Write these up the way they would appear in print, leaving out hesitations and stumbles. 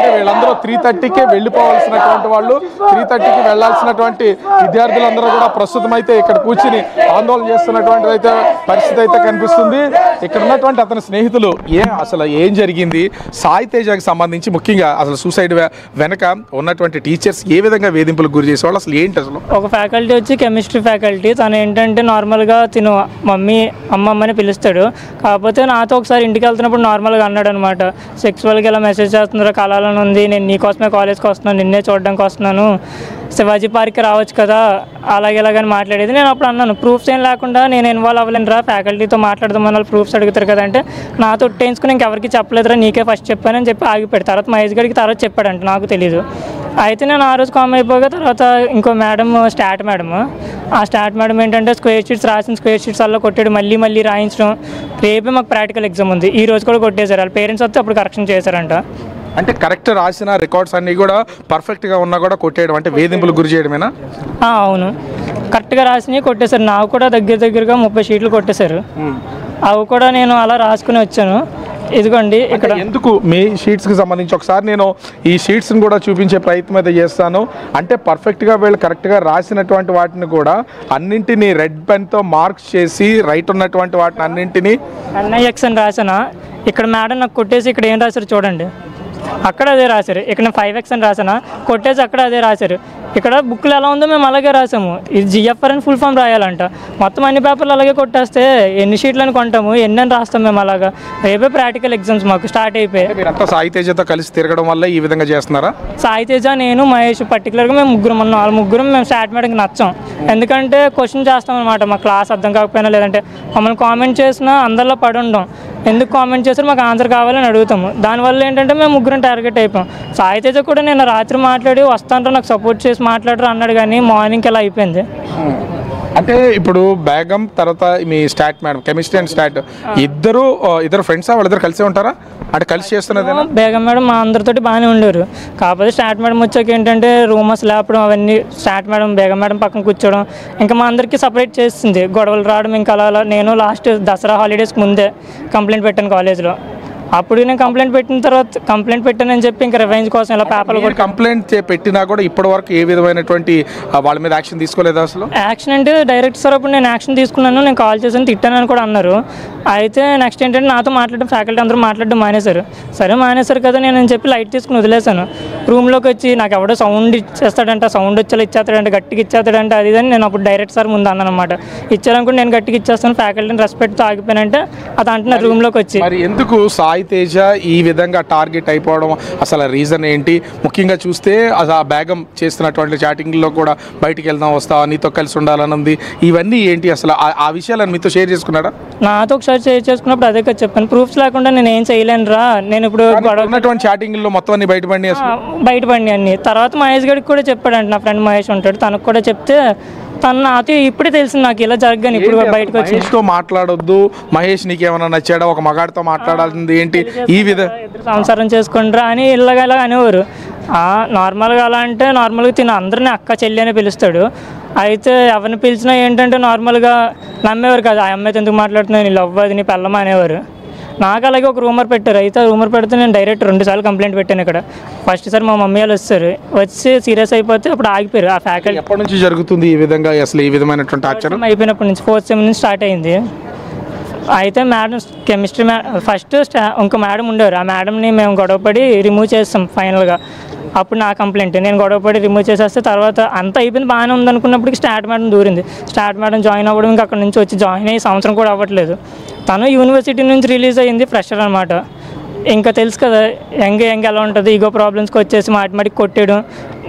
వీళ్ళందరూ 3:30కే వెళ్ళిపోవాల్సినటువంటి వాళ్ళు 3:30కి వెళ్లాల్సినటువంటి విద్యార్థులందరూ కూడా ప్రస్తుతం అయితే ఇక్కడ కూర్చుని ఆందోళన చేస్తున్నటువంటి అయితే పరిస్థితి అయితే కనిపిస్తుంది. ఇక్కడ ఉన్నటువంటి అతని స్నేహితులు అసలు ఏం జరిగింది, సాయి తేజకి సంబంధించి ముఖ్యంగా అసలు సూసైడ్ వెనక ఉన్నటువంటి టీచర్స్ ఏ విధంగా వేధింపులకు గురి చేసేవాళ్ళు, అసలు ఏంటి అసలు? ఒక ఫ్యాకల్టీ వచ్చి కెమిస్ట్రీ ఫ్యాకల్టీ, తను ఏంటంటే నార్మల్గా తిను మమ్మీ అమ్మమ్మని పిలుస్తాడు. కాకపోతే నాతో ఒకసారి ఇంటికి వెళ్తున్నప్పుడు నార్మల్గా అన్నాడు అనమాట, సెక్సువల్గా ఇలా మెసేజ్ చేస్తున్నారు, కళాలను ఉంది, నేను నీకోసమే కాలేజ్కి వస్తున్నాను, నిన్నే చూడడానికి వస్తున్నాను, శివాజీ పార్క్కి రావచ్చు కదా, అలాగే ఇలాగని మాట్లాడేది. నేను అప్పుడు అన్నాను, ప్రూఫ్స్ ఏం లేకుండా నేను ఇన్వాల్వ్ అవ్వలేనురా, ఫ్యాకల్టీతో మాట్లాడదామని వాళ్ళు ప్రూఫ్స్ అడుగుతారు కదంటే నాతో ఒట్టేయించుకుని ఇంకెవరికి చెప్పలేదురా, నీకే ఫస్ట్ చెప్పానని చెప్పి ఆగిపోయాడు. తర్వాత మహేష్ గడికి తర్వాత చెప్పాడంట, నాకు తెలీదు. అయితే నేను ఆ రోజు కామ్ అయిపోగా తర్వాత ఇంకో మేడం, స్టాట్ మేడం, ఆ స్టాట్ మేడం ఏంటంటే స్క్వేర్ షీట్స్ రాసిన స్క్వేర్ షీట్స్ అలా కొట్టాడు, మళ్ళీ రాయించడం. రేపే మాకు ప్రాక్టికల్ ఎగ్జామ్ ఉంది, ఈ రోజు కూడా కొట్టేశారు. వాళ్ళ పేరెంట్స్ వస్తే అప్పుడు కరెక్షన్ చేశారంట. అంటే కరెక్ట్ రాసిన రికార్డ్స్ అన్నీ కూడా పర్ఫెక్ట్గా ఉన్నా కూడా కొట్టేయడం అంటే వేధింపులు గురి చేయడమేనా? అవును, కరెక్ట్గా రాసినవి కొట్టేశారు. నాకు కూడా దగ్గరగా 30 షీట్లు కొట్టేశారు. అవి కూడా నేను అలా రాసుకుని వచ్చాను. ఇదిగోండి ఇక్కడ. ఎందుకు మీ షీట్స్కి సంబంధించి ఒకసారి నేను ఈ షీట్స్ని కూడా చూపించే ప్రయత్నం అయితే చేస్తాను. అంటే పర్ఫెక్ట్గా వీళ్ళు కరెక్ట్గా రాసినటువంటి వాటిని కూడా అన్నింటినీ రెడ్ పెన్తో మార్క్స్ చేసి రైట్ ఉన్నటువంటి వాటిని అన్నింటినీ NIX అని రాసానా. ఇక్కడ మేడం నాకు కొట్టేసి ఇక్కడ ఏం రాశారు చూడండి, అక్కడ అదే రాశారు. ఇక్కడ నేను 5X అని రాసానా, కొట్టేసి అక్కడ అదే రాశారు. ఇక్కడ బుక్లు ఎలా ఉందో మేము అలాగే రాసాము. ఇది GFR అని ఫుల్ ఫామ్ రాయాలంట. మొత్తం అన్ని పేపర్లు అలాగే కొట్టేస్తే ఎన్ని షీట్లని కొంటాము, ఎన్ని అని రాస్తాం మేము అలాగా. రేపే ప్రాక్టికల్ ఎగ్జామ్స్ మాకు స్టార్ట్ అయిపోయాయి. మీరంతా సాయి తేజతో కలిసి తిరగడం వల్ల ఈ విధంగా చేస్తున్నారా? సాయి తేజ, నేను, మహేష్ పర్టికులర్గా మేము ముగ్గురం ఉన్నాం. వాళ్ళ ముగ్గురం మేము స్టార్ట్ మేడంకి నచ్చాం. ఎందుకంటే క్వశ్చన్ చేస్తాం అనమాట, మా క్లాస్ అర్థం కాకపోయినా లేదంటే మమ్మల్ని కామెంట్ చేసినా అందరిలో పడి ఉండం. ఎందుకు కామెంట్ చేశారు, మాకు ఆన్సర్ కావాలని అడుగుతాము. దానివల్ల ఏంటంటే మేము ముగ్గురం టార్గెట్ అయిపోయాం. సాయి తేజ కూడా నేను రాత్రి మాట్లాడి వస్తాంటారు, నాకు సపోర్ట్ చేసి మాట్లాడరు అన్నాడు, కానీ మార్నింగ్కి ఎలా అయిపోయింది. అంటే ఇప్పుడు బేగం తర్వాత మీ stat madam, chemistry and stat ఇద్దరు ఫ్రెండ్సా, వాళ్ళిద్దరు కలిసే ఉంటారా? అంటే కలిసి చేస్తున్నది. బేగం మేడం మా అందరితోటి బాగానే ఉండేవారు. కాకపోతే స్టాట్ మేడం వచ్చాక ఏంటంటే రూమర్స్ లేపడం అవన్నీ, స్టాట్ మేడం బేగం మేడం పక్కన కూర్చోవడం, ఇంకా మా అందరికీ సపరేట్ చేస్తుంది, గొడవలు రావడం. ఇంకా అలా నేను లాస్ట్ దసరా హాలిడేస్కి ముందే కంప్లైంట్ పెట్టాను కాలేజ్లో. అప్పుడు నేను కంప్లైంట్ పెట్టిన తర్వాత కంప్లైంట్ పెట్టానని చెప్పి ఇంకా రివెంజ్ కోసం ఇలా పేపర్లు కూడా కంప్లైంట్ పెట్టినా కూడా ఇప్పటి వరకు ఏ విధమైనటువంటి వాళ్ళ మీద యాక్షన్ తీసుకోలేదు. అసలు యాక్షన్ అంటే డైరెక్ట్ సార్ అప్పుడు నేను యాక్షన్ తీసుకున్నాను, నేను కాల్ చేశాను, తిట్టానని కూడా అన్నారు. అయితే నెక్స్ట్ ఏంటంటే నాతో మాట్లాడడం, ఫ్యాకల్టీ అందరూ మాట్లాడడం మానేశారు. సరే మానేశారు కదా నేను చెప్పి లైట్ తీసుకుని వదిలేశాను. రూమ్లోకి వచ్చి నాకు ఎవడో సౌండ్ ఇచ్చేస్తాడంట, సౌండ్ వచ్చేలా ఇచ్చేస్తాడంట, గట్టిగా ఇచ్చేస్తాడంట, అది అని నేను అప్పుడు డైరెక్ట్ సార్ ముందు అన్నాను అనమాట. ఇచ్చారనుకుంటే నేను గట్టిగా ఇచ్చేస్తాను, ఫ్యాకల్టీని రెస్పెక్ట్తో ఆగిపోయానంటే అది అంటున్నారు రూమ్లోకి వచ్చి. మరి ఎందుకు సాయి తేజ ఈ విధంగా టార్గెట్ అయిపోవడం, అసలు రీజన్ ఏంటి? ముఖ్యంగా చూస్తే ఆ బేగం చేస్తున్నటువంటి చాటింగ్లో కూడా బయటికి వెళ్దాం, వస్తావా, నీతో కలిసి ఉండాలని ఉంది, ఇవన్నీ ఏంటి అసలు? ఆ విషయాలను మీతో షేర్ చేసుకున్నాడా? నాతో ఒకసారి షేర్ చేసుకున్నప్పుడు అదే కదా చెప్పాను, ప్రూఫ్స్ లేకుండా నేను ఏం చేయలేను రా. నేను ఇప్పుడు ఉన్నటువంటి చాటింగ్లో మొత్తం అన్ని బయటపడి అన్ని. తర్వాత మహేష్ గడికి కూడా చెప్పాడంట, నా ఫ్రెండ్ మహేష్ ఉంటాడు, తనకు కూడా చెప్తే తను నాతో ఇప్పుడే తెలిసింది నాకు ఇలా జరగని. ఇప్పుడు బయటకు వచ్చి మహేష్తో మాట్లాడొద్దు, మహేష్ నీకేమన్నా నచ్చాడా, ఒక మగాడితో మాట్లాడాల్సింది ఏంటి, ఈ విధంగా సంసారం చేసుకుంటారా అని ఇలాగ అనేవారు. నార్మల్గా అలా అంటే నార్మల్గా తిన అందరినీ అక్క చెల్లి అని పిలుస్తాడు. అయితే ఎవరిని పిలిచినా ఏంటంటే నార్మల్గా నమ్మేవారు కదా, ఆ అమ్మాయితో ఎందుకు మాట్లాడుతున్నావు, నీ లవ్ అది నీ పెళ్ళమా అనేవారు. నాకు అలాగే ఒక రూమర్ పెట్టారు. అయితే రూమర్ పెడితే నేను డైరెక్ట్ 2 సార్లు కంప్లైంట్ పెట్టాను. ఇక్కడ ఫస్ట్ సార్ మా మమ్మీ వాళ్ళు వచ్చి సీరియస్ అయిపోతే అప్పుడు ఆగిపోయారు. ఆ ఫ్యాకల్టీ ఎప్పటి నుంచి జరుగుతుంది ఈ విధంగా, అసలు ఈ విధమైనటువంటి ఆచరణ? అయిపోయినప్పటి నుంచి 4th సెమ్ నుంచి స్టార్ట్ అయింది. అయితే మేడం కెమిస్ట్రీ ఫస్ట్ ఇంకో మేడం ఉండేవారు, ఆ మేడంని మేము గొడవపడి రిమూవ్ చేస్తాం ఫైనల్గా. అప్పుడు నా కంప్లైంట్ నేను గొడవపడి రిమూవ్ చేసేస్తే తర్వాత అంతా అయిపోయింది, బాగానే ఉందనుకున్నప్పటికీ స్టాట్ మేడం దూరింది. స్టాట్ మేడం జాయిన్ అవ్వడం, ఇంకా అక్కడ నుంచి వచ్చి జాయిన్ అయ్యి సంవత్సరం కూడా అవ్వట్లేదు. తను యూనివర్సిటీ నుంచి రిలీజ్ అయ్యింది, ఫ్రెషర్ అనమాట. ఇంకా తెలుసు కదా యంగ్ ఎలా ఉంటుంది, ఈగో ప్రాబ్లమ్స్కి వచ్చేసి మాటిమాటికి కొట్టేయడం.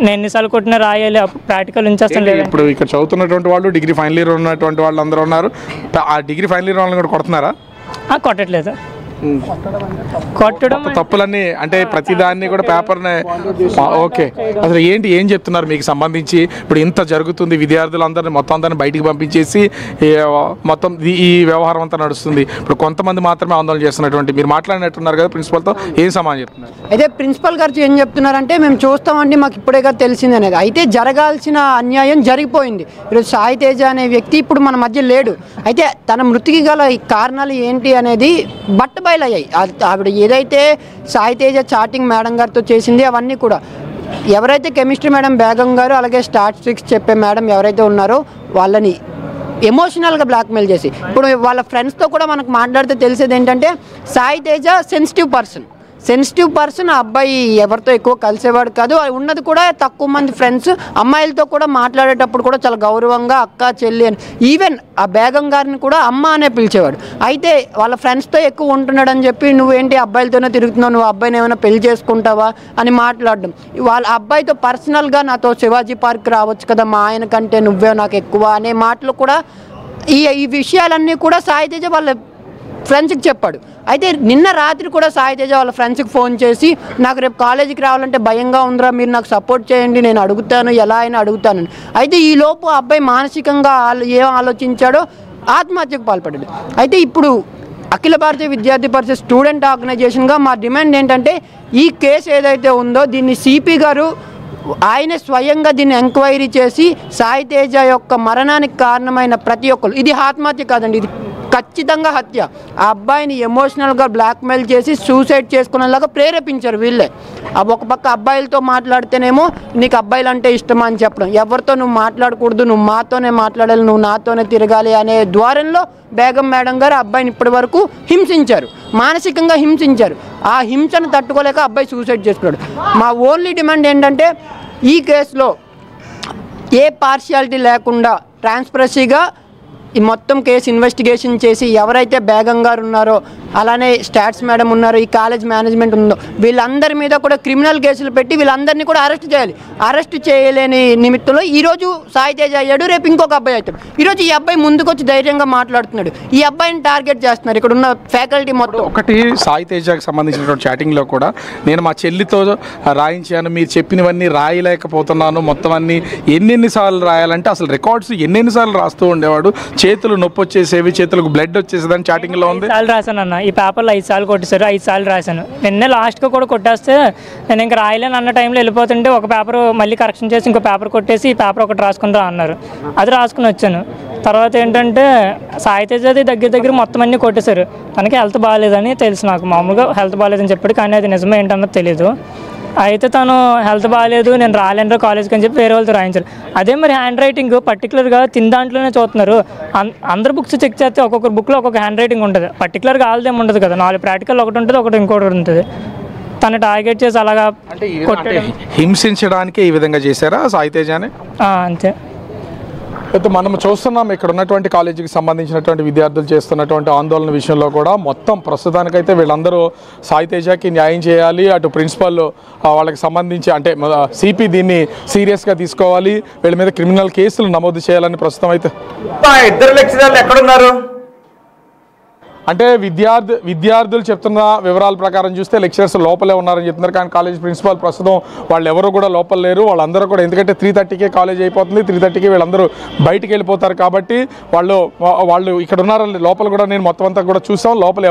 నేను ఎన్నిసార్లు కొట్టినా రాయాలి, అప్పుడు ప్రాక్టికల్ ఉంచేస్తాను లేదు. ఇప్పుడు ఇక్కడ చదువుతున్నటువంటి వాళ్ళు, డిగ్రీ ఫైనల్ ఇయర్ ఉన్నటువంటి వాళ్ళు అందరూ ఉన్నారు. ఆ డిగ్రీ ఫైనల్ ఇయర్ వాళ్ళని కూడా కొడుతున్నారా? కొట్టట్లేదు. కొట్టడం తప్పులన్నీ అంటే ప్రతిదాన్ని కూడా పేపర్నే. ఓకే, అసలు ఏం చెప్తున్నారు మీకు సంబంధించి? ఇప్పుడు ఇంత జరుగుతుంది, విద్యార్థులందరినీ మొత్తం అందరినీ బయటికి పంపించేసి మొత్తం ఈ వ్యవహారం అంతా నడుస్తుంది. ఇప్పుడు కొంతమంది మాత్రమే ఆందోళన చేస్తున్నటువంటి మీరు మాట్లాడినట్టున్నారు కదా ప్రిన్సిపల్తో, ఏం సమాధానం చెప్తున్నారు? అయితే ప్రిన్సిపల్ గారు ఏం చెప్తున్నారంటే మేము చూస్తామండి, మాకు ఇప్పుడే కదా తెలిసింది అనేది. అయితే జరగాల్సిన అన్యాయం జరిగిపోయింది. ఈరోజు సాయి తేజ అనే వ్యక్తి ఇప్పుడు మన మధ్య లేడు. అయితే తన మృతికి గల ఈ కారణాలు ఏంటి అనేది కంపైల్ అయ్యాయి. ఆవిడ ఏదైతే సాయి తేజ చాటింగ్ మేడం గారితో చేసింది అవన్నీ కూడా ఎవరైతే కెమిస్ట్రీ మేడం బేగం గారు అలాగే స్టాటిస్టిక్స్ చెప్పే మేడం ఎవరైతే ఉన్నారో వాళ్ళని ఎమోషనల్గా బ్లాక్మెయిల్ చేసి ఇప్పుడు వాళ్ళ ఫ్రెండ్స్తో కూడా మనకు మాట్లాడితే తెలిసేది ఏంటంటే సాయి తేజ సెన్సిటివ్ పర్సన్. ఆ అబ్బాయి ఎవరితో ఎక్కువ కలిసేవాడు కాదు, ఉన్నది కూడా తక్కువ మంది ఫ్రెండ్స్. అమ్మాయిలతో కూడా మాట్లాడేటప్పుడు కూడా చాలా గౌరవంగా అక్క చెల్లి అని, ఈవెన్ ఆ బేగం గారిని కూడా అమ్మ అనే పిలిచేవాడు. అయితే వాళ్ళ ఫ్రెండ్స్తో ఎక్కువ ఉంటున్నాడు అని చెప్పి నువ్వేంటి అబ్బాయిలతోనే తిరుగుతున్నావు, నువ్వు అబ్బాయిని ఏమైనా పెళ్లి చేసుకుంటావా అని మాట్లాడడం. వాళ్ళ అబ్బాయితో పర్సనల్గా నాతో శివాజీ పార్క్ రావచ్చు కదా, మా ఆయన కంటే నువ్వే నాకు ఎక్కువ అనే మాటలు కూడా ఈ విషయాలన్నీ కూడా సాయి తేజ వాళ్ళ ఫ్రెండ్స్కి చెప్పాడు. అయితే నిన్న రాత్రి కూడా సాయి తేజ వాళ్ళ ఫ్రెండ్స్కి ఫోన్ చేసి నాకు రేపు కాలేజీకి రావాలంటే భయంగా ఉందిరా, మీరు నాకు సపోర్ట్ చేయండి, నేను అడుగుతాను, ఎలా అయినా అడుగుతానని. అయితే ఈలోపు అబ్బాయి మానసికంగా ఏం ఆలోచించాడో ఆత్మహత్యకు పాల్పడ్డాడు. అయితే ఇప్పుడు అఖిల భారతీయ విద్యార్థి పరిషత్ స్టూడెంట్ ఆర్గనైజేషన్గా మా డిమాండ్ ఏంటంటే ఈ కేసు ఏదైతే ఉందో దీన్ని సిపి గారు ఆయనే స్వయంగా దీన్ని ఎంక్వైరీ చేసి సాయి తేజ యొక్క మరణానికి కారణమైన ప్రతి ఒక్కరు, ఇది ఆత్మహత్య కాదండి, ఇది ఖచ్చితంగా హత్య. ఆ అబ్బాయిని ఎమోషనల్గా బ్లాక్మెయిల్ చేసి సూసైడ్ చేసుకునేలాగా ప్రేరేపించారు వీళ్ళే. ఒక పక్క అబ్బాయిలతో మాట్లాడితేనేమో నీకు అబ్బాయిలు అంటే ఇష్టమా అని చెప్పడం, ఎవరితో నువ్వు మాట్లాడకూడదు, నువ్వు మాతోనే మాట్లాడాలి, నువ్వు నాతోనే తిరగాలి అనే ద్వారంలో బేగం మేడం గారు అబ్బాయిని ఇప్పటి వరకు హింసించారు, మానసికంగా హింసించారు. ఆ హింసను తట్టుకోలేక అబ్బాయి సూసైడ్ చేసుకున్నాడు. మా ఓన్లీ డిమాండ్ ఏంటంటే ఈ కేసులో ఏ పార్షియాలిటీ లేకుండా ట్రాన్స్పరెన్సీగా ఈ మొత్తం కేసు ఇన్వెస్టిగేషన్ చేసి ఎవరైతే బేగం గారు ఉన్నారో అలానే స్టాట్స్ మేడం ఉన్నారో ఈ కాలేజ్ మేనేజ్మెంట్ ఉందో వీళ్ళందరి మీద కూడా క్రిమినల్ కేసులు పెట్టి వీళ్ళందరినీ కూడా అరెస్ట్ చేయాలి. అరెస్ట్ చేయలేని నిమిత్తంలో ఈరోజు సాయి తేజ అయ్యాడు, రేపు ఇంకొక అబ్బాయి అవుతాడు. ఈరోజు ఈ అబ్బాయి ముందుకొచ్చి ధైర్యంగా మాట్లాడుతున్నాడు, ఈ అబ్బాయిని టార్గెట్ చేస్తున్నారు ఇక్కడ ఉన్న ఫ్యాకల్టీ మొత్తం. ఒకటి సాయి తేజకి సంబంధించినటువంటి చాటింగ్లో కూడా నేను మా చెల్లితో రాయించాను, మీరు చెప్పినవన్నీ రాయలేకపోతున్నాను, మొత్తం అన్నీ ఎన్నెన్నిసార్లు రాయాలంటే అసలు రికార్డ్స్ ఎన్నెన్నిసార్లు రాస్తూ ఉండేవాడు, చేతులు నొప్పి వచ్చేసేవి, చేతులకు బ్లడ్ వచ్చేసేదని చాటింగ్లో ఉంది. 5 సార్లు రాశాను అన్న, ఈ పేపర్లో 5 సార్లు కొట్టేశారు, 5 సార్లు రాశాను. నిన్నే లాస్ట్గా కూడా కొట్టేస్తే నేను ఇంకా రాయలేను అన్న టైంలో వెళ్ళిపోతుంటే ఒక పేపర్ మళ్ళీ కరెక్షన్ చేసి ఇంకో పేపర్ కొట్టేసి ఈ పేపర్ ఒకటి రాసుకుంటా అన్నారు, అది రాసుకుని వచ్చాను. తర్వాత ఏంటంటే సాయి తేజది దగ్గర మొత్తం అన్నీ కొట్టేశారు. తనకి హెల్త్ బాగాలేదని తెలుసు, నాకు మామూలుగా హెల్త్ బాగాలేదని చెప్పాడు, కానీ అది నిజమే ఏంటన్నది తెలీదు. అయితే తను హెల్త్ బాగాలేదు నేను రాలేను కాలేజ్కి అని చెప్పి వేరే వాళ్ళతో రాయించారు. అదే మరి హ్యాండ్ రైటింగ్ పర్టికులర్గా తిన్న దాంట్లోనే చూస్తున్నారు. అందరు బుక్స్ చెక్ చేస్తే ఒక్కొక్క బుక్లో ఒక్కొక్క హ్యాండ్ రైటింగ్ ఉంటుంది, పర్టికులర్గా వాళ్ళదేం ఉండదు కదా, 4 ప్రాక్టికల్ ఒకటి ఉంటుంది, ఒకటి ఇంకోటి ఉంటుంది. తను టార్గెట్ చేసి అలాగా హింసించడానికి ఈ విధంగా చేశారా సాయి తేజాని? అంతే. అయితే మనం చూస్తున్నాం ఇక్కడ ఉన్నటువంటి కాలేజీకి సంబంధించినటువంటి విద్యార్థులు చేస్తున్నటువంటి ఆందోళన విషయంలో కూడా మొత్తం ప్రస్తుతానికైతే వీళ్ళందరూ సాయి తేజకి న్యాయం చేయాలి, అటు ప్రిన్సిపల్ వాళ్ళకి సంబంధించి అంటే సిపి దీన్ని సీరియస్గా తీసుకోవాలి, వీళ్ళ మీద క్రిమినల్ కేసులు నమోదు చేయాలని ప్రస్తుతం అయితే. ఇద్దరు లెక్చరర్లు ఎక్కడున్నారు అంటే విద్యార్థులు చెప్తున్న వివరాల ప్రకారం చూస్తే లెక్చరర్స్ లోపలే ఉన్నారని చెప్తున్నారు, కానీ కాలేజ్ ప్రిన్సిపాల్ ప్రస్తుతం వాళ్ళు ఎవరు కూడా లోపల లేరు. వాళ్ళందరూ కూడా ఎందుకంటే 3:30కే కాలేజ్ అయిపోతుంది, 3:30కి వీళ్ళందరూ బయటికి వెళ్ళిపోతారు కాబట్టి వాళ్ళు ఇక్కడ ఉన్నారని లోపల కూడా నేను మొత్తం అంతా కూడా చూసాం. లోపల